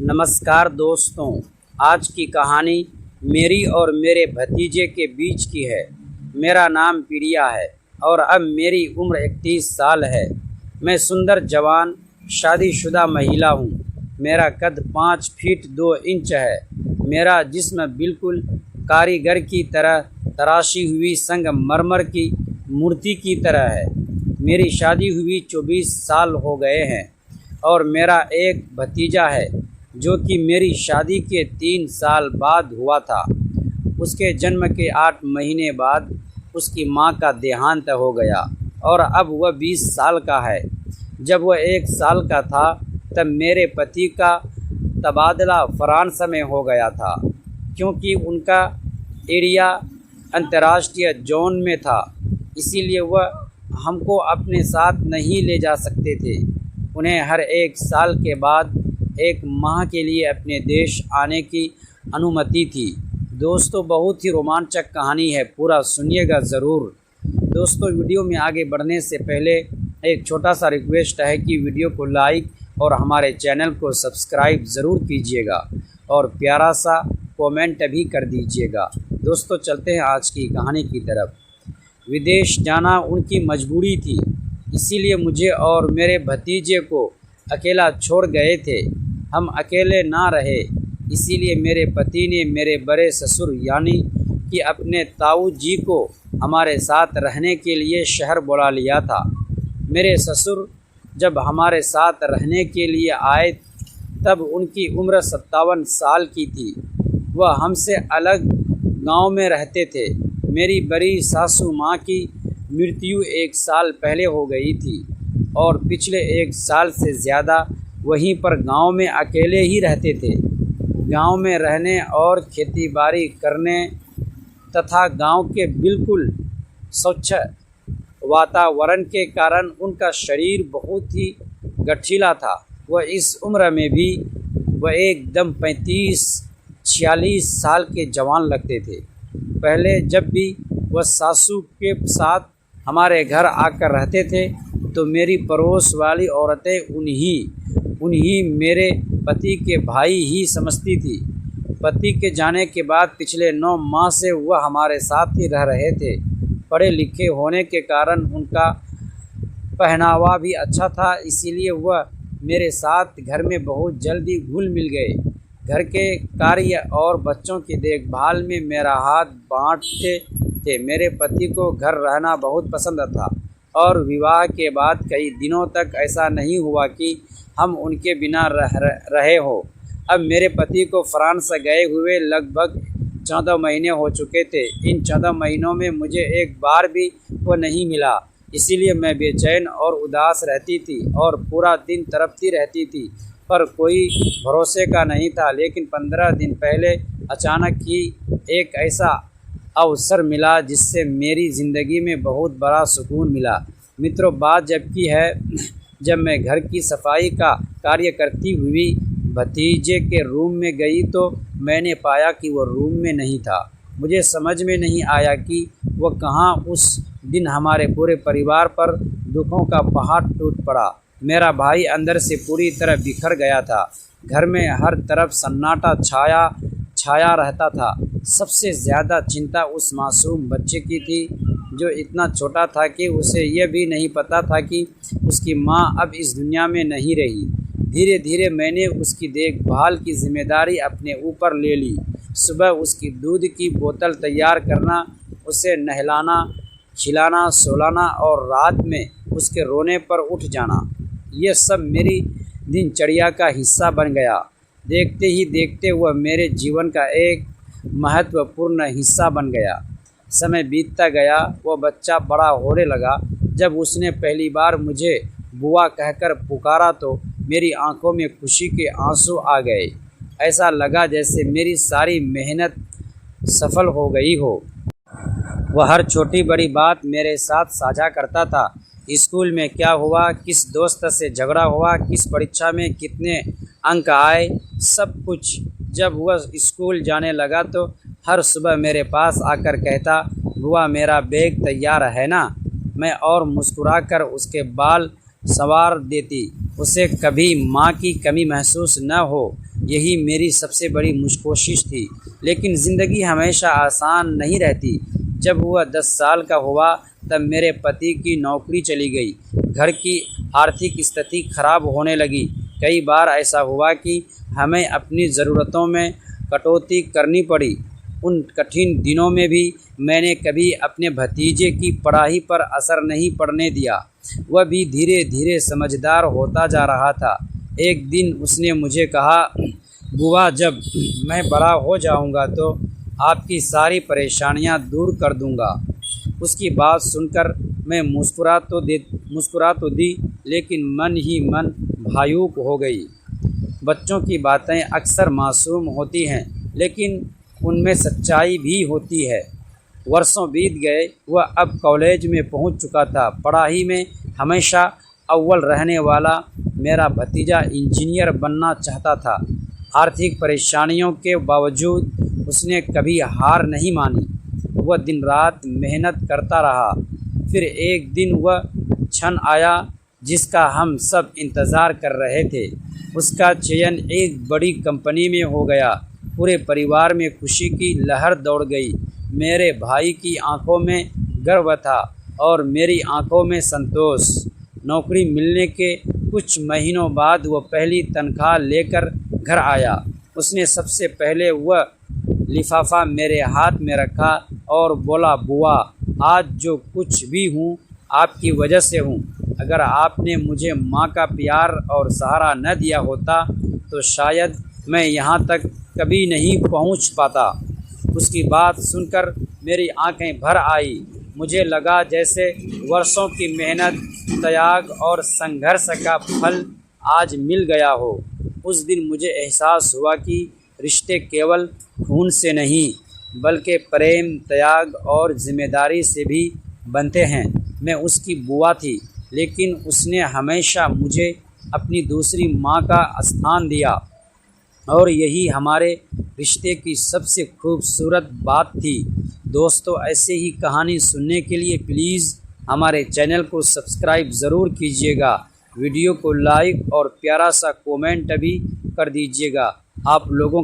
नमस्कार दोस्तों, आज की कहानी मेरी और मेरे भतीजे के बीच की है। मेरा नाम प्रिया है और अब मेरी उम्र 31 साल है। मैं सुंदर जवान शादीशुदा महिला हूँ। मेरा कद 5 फीट 2 इंच है। मेरा जिस्म बिल्कुल कारीगर की तरह तराशी हुई संगमरमर की मूर्ति की तरह है। मेरी शादी हुई 24 साल हो गए हैं और मेरा एक भतीजा है जो कि मेरी शादी के 3 साल बाद हुआ था। उसके जन्म के 8 महीने बाद उसकी मां का देहांत हो गया और अब वह 20 साल का है। जब वह 1 साल का था तब मेरे पति का तबादला फ्रांस में हो गया था, क्योंकि उनका एरिया अंतर्राष्ट्रीय जोन में था, इसीलिए वह हमको अपने साथ नहीं ले जा सकते थे। उन्हें हर 1 साल के बाद 1 माह के लिए अपने देश आने की अनुमति थी। दोस्तों, बहुत ही रोमांचक कहानी है, पूरा सुनिएगा ज़रूर। दोस्तों, वीडियो में आगे बढ़ने से पहले एक छोटा सा रिक्वेस्ट है कि वीडियो को लाइक और हमारे चैनल को सब्सक्राइब ज़रूर कीजिएगा और प्यारा सा कमेंट भी कर दीजिएगा। दोस्तों, चलते हैं आज की कहानी की तरफ। विदेश जाना उनकी मजबूरी थी, इसीलिए मुझे और मेरे भतीजे को अकेला छोड़ गए थे। हम अकेले ना रहे, इसीलिए मेरे पति ने मेरे बड़े ससुर यानी कि अपने ताऊ जी को हमारे साथ रहने के लिए शहर बुला लिया था। मेरे ससुर जब हमारे साथ रहने के लिए आए तब उनकी उम्र 57 साल की थी। वह हमसे अलग गांव में रहते थे। मेरी बड़ी सासू माँ की मृत्यु 1 साल पहले हो गई थी और पिछले 1 साल से ज़्यादा वहीं पर गांव में अकेले ही रहते थे। गांव में रहने और खेतीबाड़ी करने तथा गांव के बिल्कुल स्वच्छ वातावरण के कारण उनका शरीर बहुत ही गठीला था। वह इस उम्र में भी वह एकदम 35-46 साल के जवान लगते थे। पहले जब भी वह सासू के साथ हमारे घर आकर रहते थे तो मेरी पड़ोस वाली औरतें उन्हीं मेरे पति के भाई ही समझती थी। पति के जाने के बाद पिछले 9 माह से वह हमारे साथ ही रह रहे थे। पढ़े लिखे होने के कारण उनका पहनावा भी अच्छा था, इसीलिए वह मेरे साथ घर में बहुत जल्दी घुल मिल गए। घर के कार्य और बच्चों की देखभाल में मेरा हाथ बांटते थे। मेरे पति को घर रहना बहुत पसंद था और विवाह के बाद कई दिनों तक ऐसा नहीं हुआ कि हम उनके बिना रहे हो। अब मेरे पति को फ्रांस गए हुए लगभग 14 महीने हो चुके थे। इन 14 महीनों में मुझे एक बार भी वो नहीं मिला, इसीलिए मैं बेचैन और उदास रहती थी और पूरा दिन तड़पती रहती थी, पर कोई भरोसे का नहीं था। लेकिन 15 दिन पहले अचानक ही एक ऐसा अवसर मिला जिससे मेरी ज़िंदगी में बहुत बड़ा सुकून मिला। मित्रों, बात जबकि है जब मैं घर की सफाई का कार्य करती हुई भतीजे के रूम में गई तो मैंने पाया कि वह रूम में नहीं था। मुझे समझ में नहीं आया कि वह कहाँ। उस दिन हमारे पूरे परिवार पर दुखों का पहाड़ टूट पड़ा। मेरा भाई अंदर से पूरी तरह बिखर गया था। घर में हर तरफ सन्नाटा छाया रहता था। सबसे ज़्यादा चिंता उस मासूम बच्चे की थी जो इतना छोटा था कि उसे यह भी नहीं पता था कि उसकी माँ अब इस दुनिया में नहीं रही। धीरे धीरे मैंने उसकी देखभाल की जिम्मेदारी अपने ऊपर ले ली। सुबह उसकी दूध की बोतल तैयार करना, उसे नहलाना, खिलाना, सुलाना और रात में उसके रोने पर उठ जाना, ये सब मेरी दिनचर्या का हिस्सा बन गया। देखते ही देखते वह मेरे जीवन का एक महत्वपूर्ण हिस्सा बन गया। समय बीतता गया, वह बच्चा बड़ा होने लगा। जब उसने पहली बार मुझे बुआ कहकर पुकारा तो मेरी आंखों में खुशी के आंसू आ गए। ऐसा लगा जैसे मेरी सारी मेहनत सफल हो गई हो। वह हर छोटी बड़ी बात मेरे साथ साझा करता था। स्कूल में क्या हुआ, किस दोस्त से झगड़ा हुआ, किस परीक्षा में कितने अंक आए, सब कुछ। जब वह स्कूल जाने लगा तो हर सुबह मेरे पास आकर कहता, बुआ मेरा बैग तैयार है ना। मैं और मुस्कुराकर उसके बाल संवार देती। उसे कभी माँ की कमी महसूस न हो। यही मेरी सबसे बड़ी कोशिश थी। लेकिन ज़िंदगी हमेशा आसान नहीं रहती। जब वह 10 साल का हुआ तब मेरे पति की नौकरी चली गई। घर की आर्थिक स्थिति खराब होने लगी। कई बार ऐसा हुआ कि हमें अपनी ज़रूरतों में कटौती करनी पड़ी। उन कठिन दिनों में भी मैंने कभी अपने भतीजे की पढ़ाई पर असर नहीं पड़ने दिया। वह भी धीरे धीरे समझदार होता जा रहा था। एक दिन उसने मुझे कहा, बुआ, जब मैं बड़ा हो जाऊंगा तो आपकी सारी परेशानियां दूर कर दूंगा। उसकी बात सुनकर मैं मुस्कुरा तो दी, लेकिन मन ही मन भावुक हो गई। बच्चों की बातें अक्सर मासूम होती हैं, लेकिन उनमें सच्चाई भी होती है। वर्षों बीत गए। वह अब कॉलेज में पहुंच चुका था। पढ़ाई में हमेशा अव्वल रहने वाला मेरा भतीजा इंजीनियर बनना चाहता था। आर्थिक परेशानियों के बावजूद उसने कभी हार नहीं मानी। वह दिन रात मेहनत करता रहा। फिर एक दिन वह क्षण आया जिसका हम सब इंतज़ार कर रहे थे। उसका चयन एक बड़ी कंपनी में हो गया। पूरे परिवार में खुशी की लहर दौड़ गई। मेरे भाई की आंखों में गर्व था और मेरी आंखों में संतोष। नौकरी मिलने के कुछ महीनों बाद वह पहली तनख्वाह लेकर घर आया। उसने सबसे पहले वह लिफाफा मेरे हाथ में रखा और बोला, बुआ, आज जो कुछ भी हूँ आपकी वजह से हूँ। अगर आपने मुझे माँ का प्यार और सहारा न दिया होता तो शायद मैं यहाँ तक कभी नहीं पहुँच पाता। उसकी बात सुनकर मेरी आंखें भर आई। मुझे लगा जैसे वर्षों की मेहनत, त्याग और संघर्ष का फल आज मिल गया हो। उस दिन मुझे एहसास हुआ कि रिश्ते केवल खून से नहीं बल्कि प्रेम, त्याग और जिम्मेदारी से भी बनते हैं। मैं उसकी बुआ थी, लेकिन उसने हमेशा मुझे अपनी दूसरी माँ का स्थान दिया और यही हमारे रिश्ते की सबसे खूबसूरत बात थी। दोस्तों, ऐसे ही कहानी सुनने के लिए प्लीज़ हमारे चैनल को सब्सक्राइब ज़रूर कीजिएगा। वीडियो को लाइक और प्यारा सा कमेंट भी कर दीजिएगा। आप लोगों